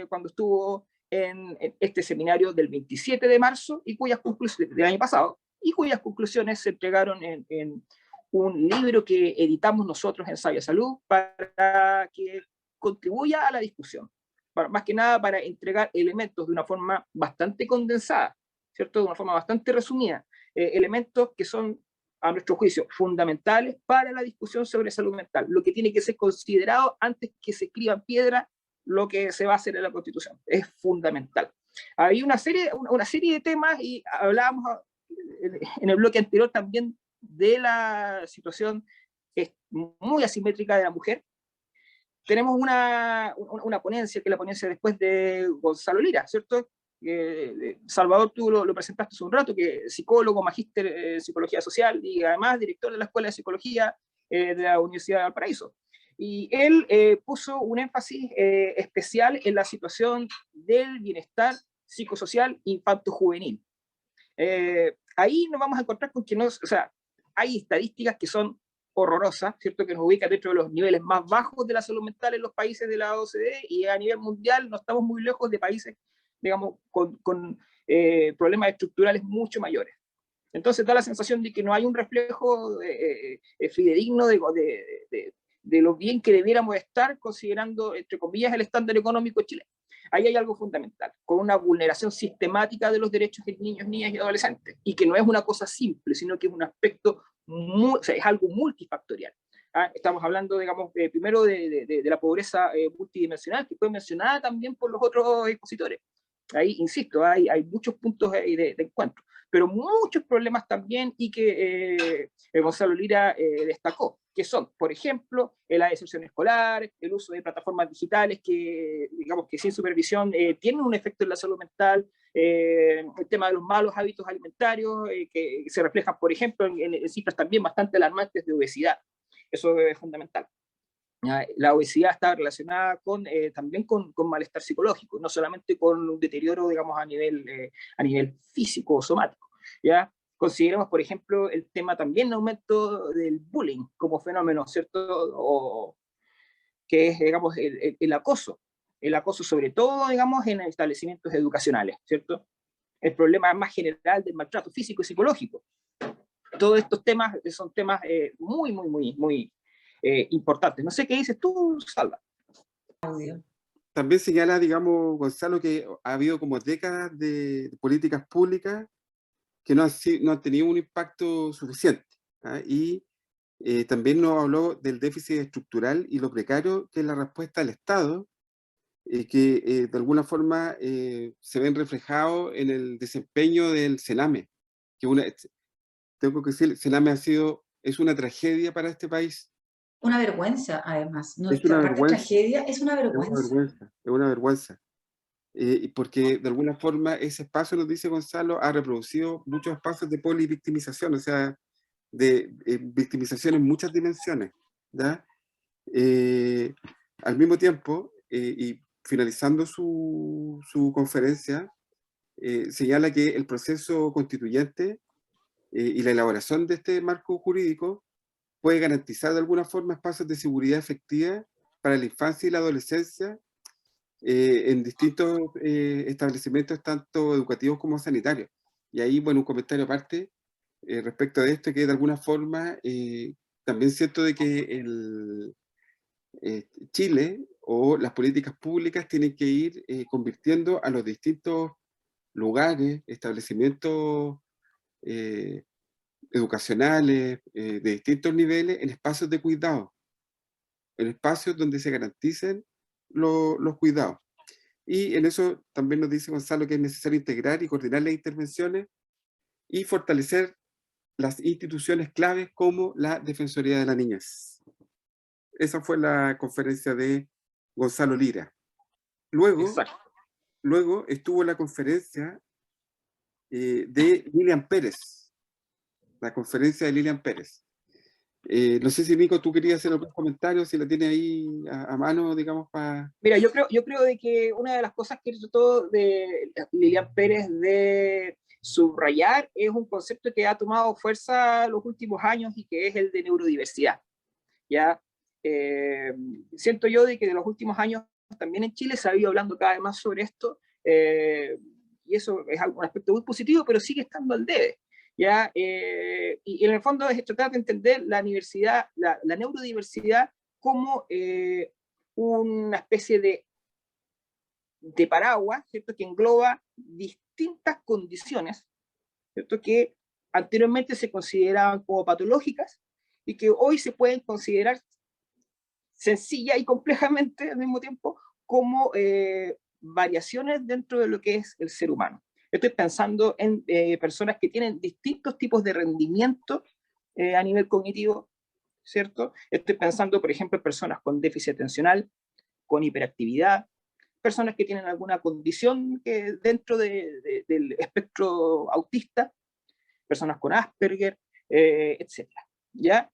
S3: cuando estuvo en este seminario del 27 de marzo y cuyas conclusiones del año pasado, y cuyas conclusiones se entregaron en un libro que editamos nosotros en Sabia Salud para que contribuya a la discusión, más que nada para entregar elementos de una forma bastante condensada, ¿cierto? De una forma bastante resumida, elementos que son, a nuestro juicio, fundamentales para la discusión sobre salud mental, lo que tiene que ser considerado antes que se escriba en piedra lo que se va a hacer en la Constitución. Es fundamental. Hay una serie de temas, y hablábamos en el bloque anterior también de la situación muy asimétrica de la mujer. Tenemos una ponencia, que es la ponencia después de Gonzalo Lira, ¿cierto? Salvador, tú lo presentaste hace un rato, que es psicólogo, magíster en psicología social y además director de la Escuela de Psicología de la Universidad de Valparaíso. Y él puso un énfasis especial en la situación del bienestar psicosocial infanto-juvenil. Ahí nos vamos a encontrar con que hay estadísticas que son horrorosas, ¿cierto? Que nos ubican dentro de los niveles más bajos de la salud mental en los países de la OCDE, y a nivel mundial no estamos muy lejos de países, digamos, con problemas estructurales mucho mayores. Entonces da la sensación de que no hay un reflejo fidedigno de lo bien que debiéramos estar considerando, entre comillas, el estándar económico chileno. Ahí hay algo fundamental, con una vulneración sistemática de los derechos de niños, niñas y adolescentes, y que no es una cosa simple, sino que es un aspecto, o sea, es algo multifactorial. Estamos hablando, digamos, primero de la pobreza multidimensional, que fue mencionada también por los otros expositores. Ahí, insisto, hay muchos puntos de encuentro, pero muchos problemas también, y que Gonzalo Lira destacó, que son, por ejemplo, la deserción escolar, el uso de plataformas digitales que, digamos, que sin supervisión tienen un efecto en la salud mental, el tema de los malos hábitos alimentarios, que se reflejan, por ejemplo, en cifras también bastante alarmantes de obesidad. Eso es fundamental. La obesidad está relacionada también con malestar psicológico, no solamente con un deterioro, digamos, a nivel físico o somático, ¿ya? Consideremos, por ejemplo, el tema también de aumento del bullying como fenómeno, ¿cierto? Que es, digamos, el acoso sobre todo, digamos, en establecimientos educacionales, ¿cierto? El problema más general del maltrato físico y psicológico. Todos estos temas son temas muy importantes. No sé qué dices tú, Salva.
S4: También señala, digamos, Gonzalo, que ha habido como décadas de políticas públicas que no han tenido un impacto suficiente. Y también nos habló del déficit estructural y lo precario que es la respuesta del Estado, que de alguna forma se ven reflejados en el desempeño del CENAME. Tengo que decir, el CENAME es una tragedia para este país.
S2: Una vergüenza, además. No,
S4: Es una
S2: aparte de
S4: vergüenza.
S2: tragedia, es una
S4: Es una
S2: vergüenza.
S4: vergüenza, es una vergüenza. Porque de alguna forma ese espacio, nos dice Gonzalo, ha reproducido muchos espacios de polivictimización, o sea, de victimización en muchas dimensiones, ¿ya? Al mismo tiempo, y finalizando su conferencia, señala que el proceso constituyente y la elaboración de este marco jurídico puede garantizar de alguna forma espacios de seguridad efectiva para la infancia y la adolescencia en distintos establecimientos, tanto educativos como sanitarios. Y ahí, bueno, un comentario aparte respecto de esto, que de alguna forma también siento de que Chile o las políticas públicas tienen que ir convirtiendo a los distintos lugares, establecimientos educacionales de distintos niveles en espacios de cuidado, en espacios donde se garanticen los cuidados. Y en eso también nos dice Gonzalo que es necesario integrar y coordinar las intervenciones y fortalecer las instituciones claves como la Defensoría de la Niñez. Esa fue la conferencia de Gonzalo Lira. Luego estuvo la conferencia de Lilian Pérez, la conferencia de Lilian Pérez. No sé si, Nico, tú querías hacer algún comentario, si la tienes ahí a mano, digamos, para...
S3: Mira, yo creo de que una de las cosas que trató de Lilian Pérez de subrayar es un concepto que ha tomado fuerza los últimos años y que es el de neurodiversidad. ¿Ya? Siento yo de que de los últimos años también en Chile se ha ido hablando cada vez más sobre esto, y eso es un aspecto muy positivo, pero sigue estando al debe. ¿Ya? Y en el fondo es tratar de entender la neurodiversidad como una especie de paraguas, ¿cierto? Que engloba distintas condiciones, ¿cierto? Que anteriormente se consideraban como patológicas y que hoy se pueden considerar sencilla y complejamente al mismo tiempo como variaciones dentro de lo que es el ser humano. Estoy pensando en personas que tienen distintos tipos de rendimiento a nivel cognitivo, ¿cierto? Estoy pensando, por ejemplo, en personas con déficit atencional, con hiperactividad, personas que tienen alguna condición que dentro del espectro autista, personas con Asperger, etc. ¿Ya?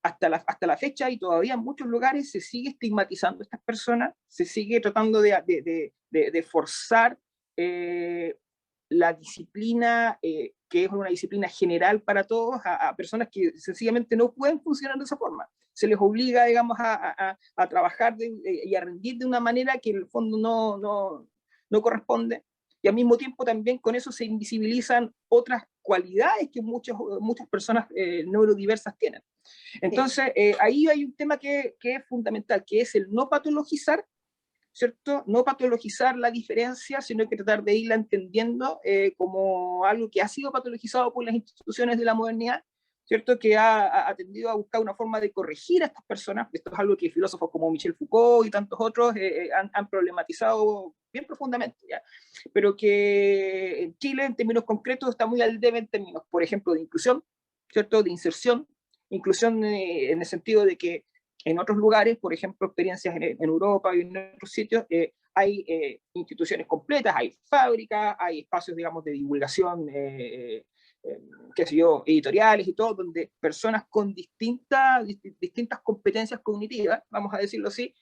S3: Hasta la fecha, y todavía en muchos lugares se sigue estigmatizando a estas personas, se sigue tratando de forzar la disciplina que es una disciplina general para todos, a personas que sencillamente no pueden funcionar de esa forma. Se les obliga, digamos, a trabajar y a rendir de una manera que en el fondo no corresponde, y al mismo tiempo también con eso se invisibilizan otras cualidades que muchas personas neurodiversas tienen. Entonces, ahí hay un tema que es fundamental, que es el no patologizar, ¿cierto? No patologizar la diferencia, sino que tratar de irla entendiendo como algo que ha sido patologizado por las instituciones de la modernidad, ¿cierto? Que ha tendido a buscar una forma de corregir a estas personas. Esto es algo que filósofos como Michel Foucault y tantos otros han problematizado bien profundamente, ¿ya? Pero que en Chile, en términos concretos, está muy al debe en términos, por ejemplo, de inclusión, ¿cierto? De inserción en el sentido de que en otros lugares, por ejemplo, experiencias en Europa y en otros sitios, hay instituciones completas, hay fábricas, hay espacios, digamos, de divulgación, qué sé yo, editoriales y todo, donde personas con distintas competencias cognitivas, vamos a decirlo así,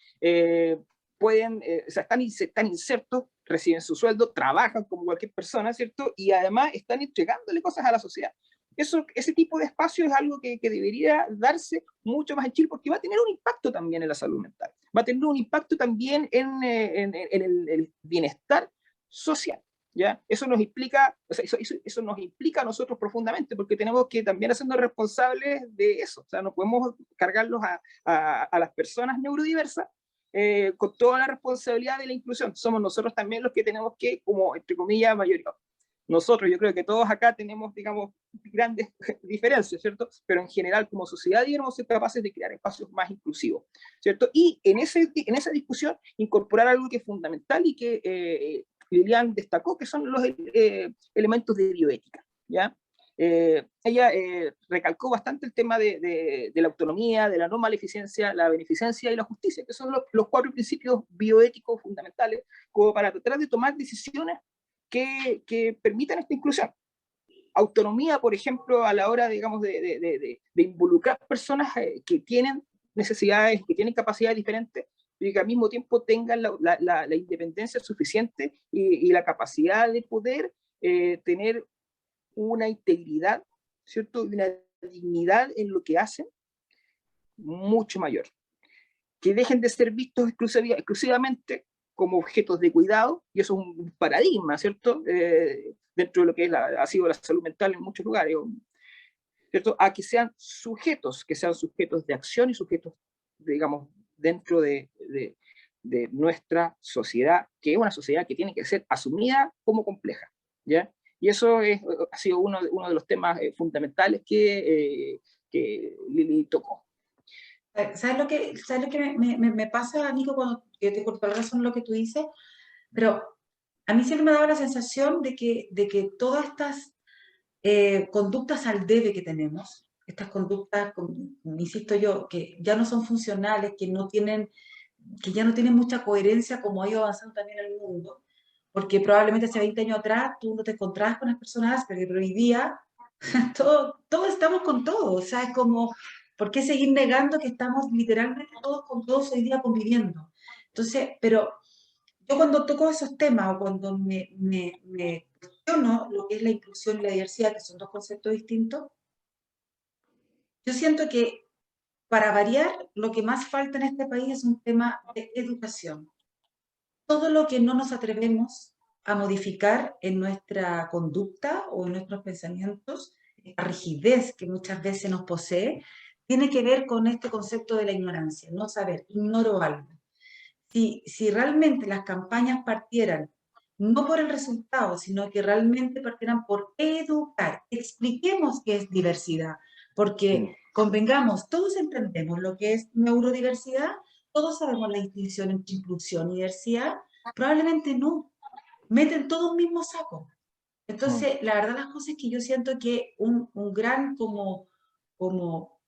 S3: pueden, o sea, están insertos, reciben su sueldo, trabajan como cualquier persona, ¿cierto? Y además están entregándole cosas a la sociedad. Ese tipo de espacio es algo que debería darse mucho más en Chile, porque va a tener un impacto también en la salud mental, va a tener un impacto también en el bienestar social, ¿ya? Eso nos implica, o sea, eso nos implica a nosotros profundamente, porque tenemos que también hacernos responsables de eso. O sea, no podemos cargarlos a las personas neurodiversas con toda la responsabilidad de la inclusión. Somos nosotros también los que tenemos que, como entre comillas, mayoría. Nosotros, yo creo que todos acá tenemos, digamos, grandes diferencias, ¿cierto? Pero en general, como sociedad, debemos ser capaces de crear espacios más inclusivos, ¿cierto? Y en esa discusión, incorporar algo que es fundamental y que Lilian destacó, que son los elementos de bioética, ¿ya? Ella recalcó bastante el tema de la autonomía, de la no maleficencia, la beneficencia y la justicia, que son los 4 principios bioéticos fundamentales, como para tratar de tomar decisiones que permitan esta inclusión. Autonomía, por ejemplo, a la hora, digamos, de involucrar personas que tienen necesidades, que tienen capacidades diferentes, y que al mismo tiempo tengan la independencia suficiente y la capacidad de poder tener una integridad, ¿cierto? Y una dignidad en lo que hacen mucho mayor. Que dejen de ser vistos exclusivamente como objetos de cuidado, y eso es un paradigma, ¿cierto? Dentro de lo que ha sido la salud mental en muchos lugares, ¿cierto? A que sean sujetos de acción y sujetos, digamos, dentro de nuestra sociedad, que es una sociedad que tiene que ser asumida como compleja, ¿ya? Y eso ha sido uno de los temas fundamentales que Lili tocó.
S2: ¿Sabes lo que me pasa, Nico, cuando te corto la razón lo que tú dices? Pero a mí siempre me ha dado la sensación de que todas estas conductas al debe que tenemos, estas conductas, insisto yo, que ya no son funcionales, que ya no tienen mucha coherencia como ha ido avanzando también el mundo, porque probablemente hace 20 años atrás tú no te encontrabas con las personas, pero hoy día todos estamos con todo, o sea, es como, ¿por qué seguir negando que estamos literalmente todos con todos hoy día conviviendo? Entonces, pero yo cuando toco esos temas o cuando me cuestiono lo que es la inclusión y la diversidad, que son 2 conceptos distintos, yo siento que para variar, lo que más falta en este país es un tema de educación. Todo lo que no nos atrevemos a modificar en nuestra conducta o en nuestros pensamientos, la rigidez que muchas veces nos posee, tiene que ver con este concepto de la ignorancia, no saber, ignoro algo. Si realmente las campañas partieran no por el resultado, sino que realmente partieran por educar, expliquemos qué es diversidad, porque convengamos, todos entendemos lo que es neurodiversidad, todos sabemos la distinción entre inclusión y diversidad, probablemente no, meten todo un mismo saco. Entonces, la verdad las cosas es que yo siento que un gran como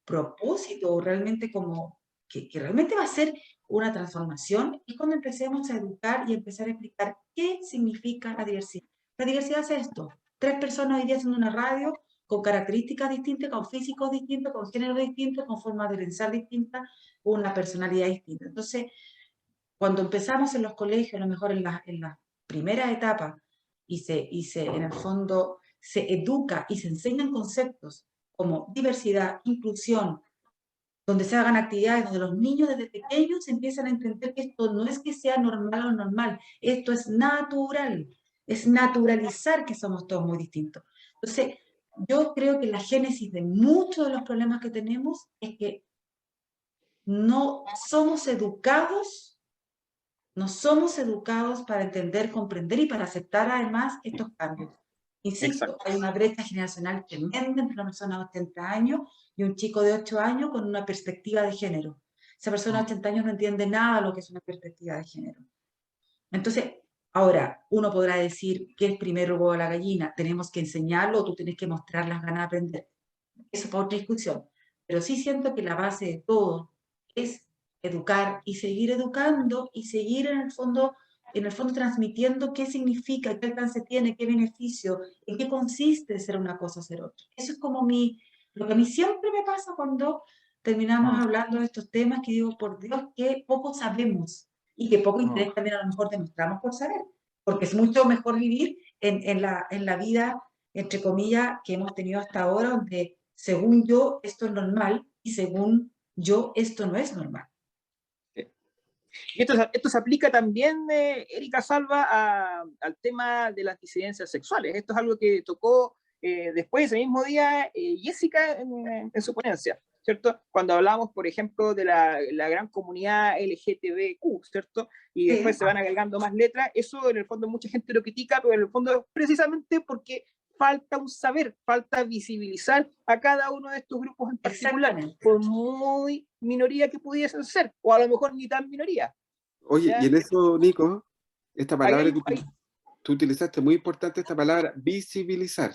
S2: propósito, realmente como que realmente va a ser una transformación, y cuando empecemos a educar y empezar a explicar qué significa la diversidad. La diversidad es esto: 3 personas hoy día haciendo una radio con características distintas, con físicos distintos, con géneros distintos, con formas de pensar distintas, una personalidad distinta. Entonces, cuando empezamos en los colegios, a lo mejor en las primeras etapas, y en el fondo se educa y se enseñan conceptos como diversidad, inclusión, donde se hagan actividades, donde los niños desde pequeños empiezan a entender que esto no es que sea normal o normal, esto es natural, es naturalizar que somos todos muy distintos. Entonces, yo creo que la génesis de muchos de los problemas que tenemos es que no somos educados, no somos educados para entender, comprender y para aceptar además estos cambios. Insisto,
S3: Exacto.
S2: hay una brecha generacional tremenda entre una persona de 80 años y un chico de 8 años con una perspectiva de género. Esa persona de 80 años no entiende nada de lo que es una perspectiva de género. Entonces, ahora, uno podrá decir que es primero el huevo o la gallina, tenemos que enseñarlo o tú tienes que mostrar las ganas de aprender. Eso es para otra discusión. Pero sí siento que la base de todo es educar y seguir educando y seguir en el fondo transmitiendo qué significa, qué alcance tiene, qué beneficio, en qué consiste ser una cosa o ser otra. Eso es como lo que a mí siempre me pasa cuando terminamos hablando de estos temas, que digo, por Dios, que poco sabemos y que poco interés también a lo mejor demostramos por saber, porque es mucho mejor vivir en la vida, entre comillas, que hemos tenido hasta ahora, donde según yo esto es normal y según yo esto no es normal.
S3: Y esto se aplica también, Erika Salva, al tema de las disidencias sexuales. Esto es algo que tocó después, ese mismo día, Jessica en su ponencia, ¿cierto? Cuando hablamos, por ejemplo, de la gran comunidad LGTBQ, ¿cierto? Y después se van agregando más letras. Eso, en el fondo, mucha gente lo critica, pero en el fondo es precisamente porque falta un saber, falta visibilizar a cada uno de estos grupos en particular, por muy minoría que pudiesen ser, o a lo mejor ni tan minoría.
S4: Oye,
S3: ¿Ya?
S4: y en eso, Nico, esta palabra
S3: Ahí.
S4: tú utilizaste, muy importante esta palabra, visibilizar.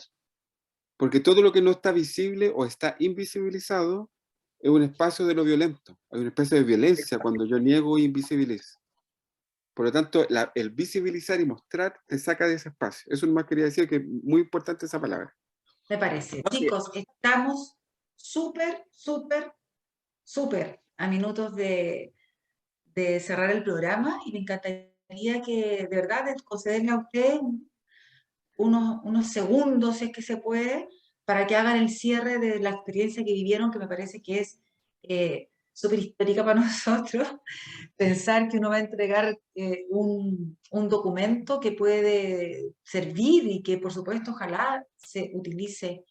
S4: Porque todo lo que no está visible o está invisibilizado es un espacio de lo violento, hay una especie de violencia cuando yo niego e invisibilizo. Por lo tanto, el visibilizar y mostrar te saca de ese espacio. Eso nomás quería decir, que es muy importante esa palabra.
S2: Me parece. Chicos, estamos súper a minutos de cerrar el programa y me encantaría que de verdad concederle a usted unos segundos, si es que se puede, para que hagan el cierre de la experiencia que vivieron, que me parece que es súper histórica para nosotros. Pensar que uno va a entregar un documento que puede servir y que, por supuesto, ojalá se utilice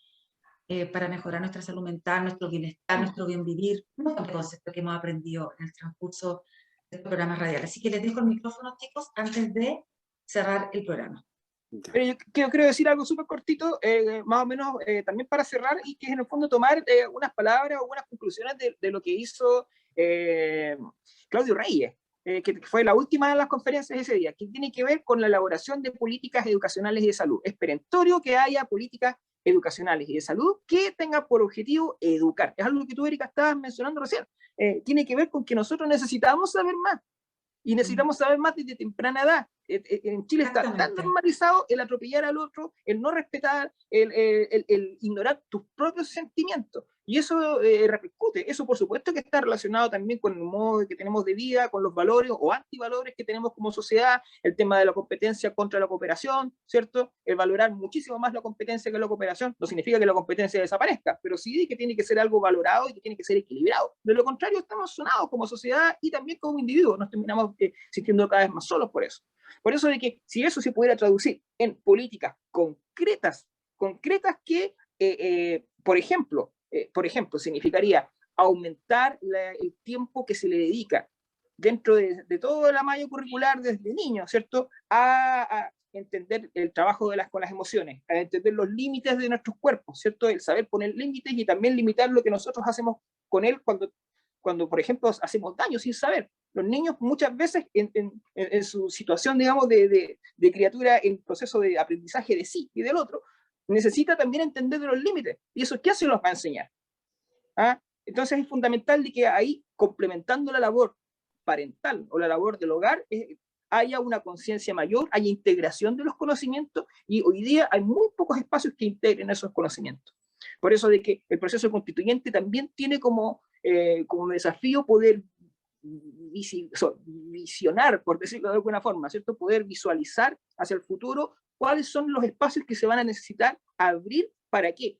S2: para mejorar nuestra salud mental, nuestro bienestar, nuestro bien vivir, un montón de conceptos que hemos aprendido en el transcurso de estos programas radiales. Así que les dejo el micrófono, chicos, antes de cerrar el programa.
S3: Pero yo quiero decir algo súper cortito, más o menos también para cerrar, y que es en el fondo tomar unas palabras o unas conclusiones de lo que hizo Claudio Reyes, que fue la última de las conferencias ese día, que tiene que ver con la elaboración de políticas educacionales y de salud. Es perentorio que haya políticas educacionales y de salud que tengan por objetivo educar. Es algo que tú, Erika, estabas mencionando recién. Tiene que ver con que nosotros necesitamos saber más. Y necesitamos saber más desde temprana edad. En Chile está tan normalizado el atropellar al otro, el no respetar, el ignorar tus propios sentimientos. Y eso repercute. Eso, por supuesto, que está relacionado también con el modo que tenemos de vida, con los valores o antivalores que tenemos como sociedad, el tema de la competencia contra la cooperación, ¿cierto? El valorar muchísimo más la competencia que la cooperación no significa que la competencia desaparezca, pero sí que tiene que ser algo valorado y que tiene que ser equilibrado. De lo contrario, estamos sonados como sociedad y también como individuos. Nos terminamos sintiendo cada vez más solos por eso. Por eso de que si eso se pudiera traducir en políticas concretas que, por ejemplo, significaría aumentar el tiempo que se le dedica dentro de toda la malla curricular desde niños, ¿cierto? A entender el trabajo con las emociones, a entender los límites de nuestros cuerpos, ¿cierto? El saber poner límites y también limitar lo que nosotros hacemos con él cuando, por ejemplo, hacemos daño sin saber. Los niños muchas veces en su situación, digamos, de criatura en proceso de aprendizaje de sí y del otro, necesita también entender de los límites. ¿Y eso qué se los va a enseñar? ¿Ah? Entonces es fundamental de que ahí, complementando la labor parental o la labor del hogar, haya una conciencia mayor, haya integración de los conocimientos, y hoy día hay muy pocos espacios que integren esos conocimientos. Por eso de que el proceso constituyente también tiene como desafío poder visionar, por decirlo de alguna forma, ¿cierto? Poder visualizar hacia el futuro cuáles son los espacios que se van a necesitar abrir para qué.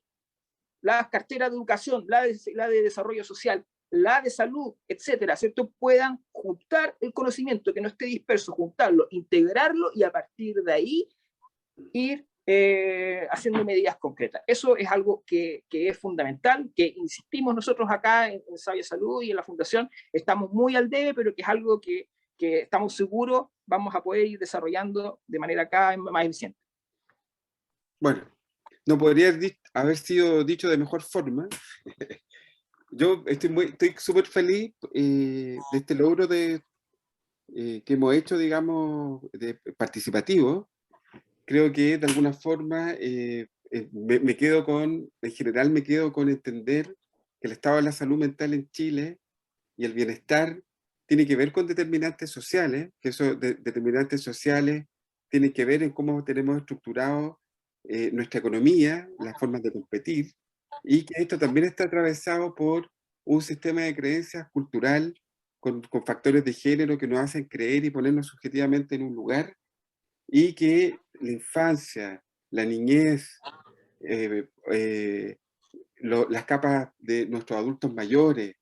S3: Las carteras de educación, la de desarrollo social, la de salud, etcétera, ¿cierto? Puedan juntar el conocimiento, que no esté disperso, juntarlo, integrarlo y a partir de ahí ir haciendo medidas concretas. Eso es algo que es fundamental, que insistimos nosotros acá en Sabia Salud y en la Fundación, estamos muy al debe, pero que es algo que estamos seguros vamos a poder ir desarrollando de manera cada vez más eficiente.
S4: Bueno, no podría haber sido dicho de mejor forma. Yo estoy súper feliz de este logro que hemos hecho, digamos, participativo. Creo que de alguna forma en general me quedo con entender que el estado de la salud mental en Chile y el bienestar tiene que ver con determinantes sociales, que esos determinantes sociales tienen que ver en cómo tenemos estructurado nuestra economía, las formas de competir, y que esto también está atravesado por un sistema de creencias cultural con factores de género que nos hacen creer y ponernos subjetivamente en un lugar, y que la infancia, la niñez, las capas de nuestros adultos mayores,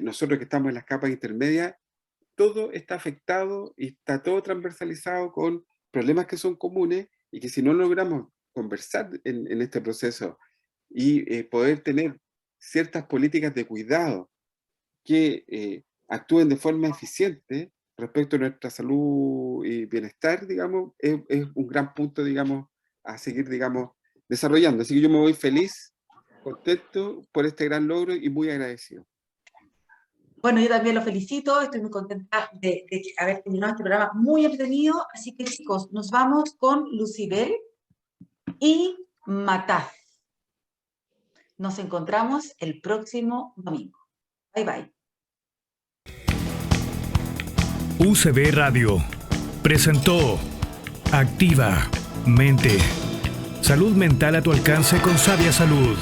S4: nosotros que estamos en las capas intermedias, todo está afectado y está todo transversalizado con problemas que son comunes y que si no logramos conversar en este proceso y poder tener ciertas políticas de cuidado que actúen de forma eficiente respecto a nuestra salud y bienestar, digamos, es un gran punto, digamos, a seguir, digamos, desarrollando. Así que yo me voy feliz, contento por este gran logro y muy agradecido.
S2: Bueno, yo también lo felicito, estoy muy contenta de haber terminado este programa muy entretenido, así que chicos, nos vamos con Lucibel y Mataz. Nos encontramos el próximo domingo. Bye bye.
S1: UCB Radio presentó Activa Mente. Salud mental a tu alcance con Sabia Salud.